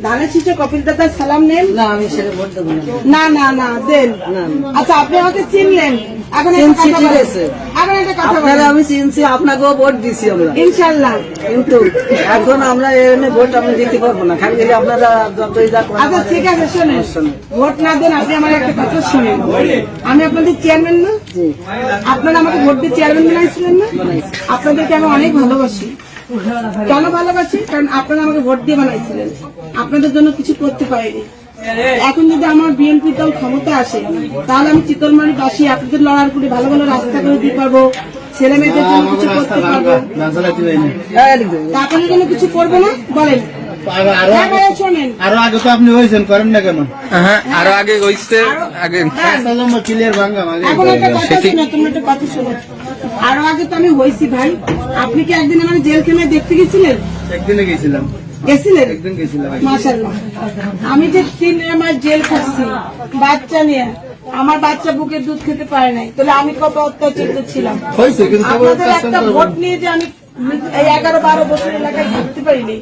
ধানের শীষে কপিল দাদার সালাম নেন। না আমি সেটা ভোট দেবো না। না না না দেন। আচ্ছা আপনি আমাকে চিনলেন, এখন চিনছি, ঠিক আছে। একটা কথা আপনারা বলেন। আমি চিনছি, আপনাকেও ভোট দিছি আমরা, ইনশাল্লাহ। কিন্তু এখন আমরা এনে ভোট আমি দিতে পারবো না, খালি গেলে আপনারা যতই যা করেন। আচ্ছা ঠিক আছে শোনেন, ভোট না দেন, আপনি আমার একটা কথা শোনেন। আমি আপনাদের চেয়ারম্যান না, আপনারা আমাকে ভোট দিয়ে চেয়ারম্যান বানাইছিলেন না, আপনাদেরকে আমি অনেক ভালোবাসি। কেন ভালোবাসি? কারণ আপনারা আমাকে ভোট দিয়ে বানাইছিলেন, আপনাদের জন্য কিছু করতে পারিনি। এখন যদি আমার বিএনপি দল ক্ষমতা আসে, তাহলে আমি চিতলমারি বাসী আপনাদের লড়ার করে ভালো ভালো রাস্তা করে দিতে পারবো, ছেলে মেয়েদের জন্য কিছু করতে পারবো। আপনাদের জন্য কিছু করবো না বলেন? শোনেন, আরো আগে তো আপনি হয়েছেন, করেন না কেন? আরো আগে হইছে, আগে ক্লিয়ার ভাঙ্গা এখন একটা কথা শোনো, তোমরা একটা কথা শোনো। আরো আগে তো আমি হয়েছি ভাই। আপনি কি একদিন আমার জেলখানায় দেখতে গেছিলেন? একদিনে গেছিলাম, গেছিলেন? একদিন গেছিলাম। মাশাআল্লাহ। আমি যে 3 মাস জেল খাচ্ছি বাচ্চা নিয়ে, আমার বাচ্চা বুকের দুধ খেতে পারে নাই, তাহলে আমি কত অত্যাচারিত ছিলাম। হয়েছে কিন্তু আপনাদের একটা ভোট নিয়ে যে আমি এই 11-12 বছর এলাকায় থাকতে পারিনি।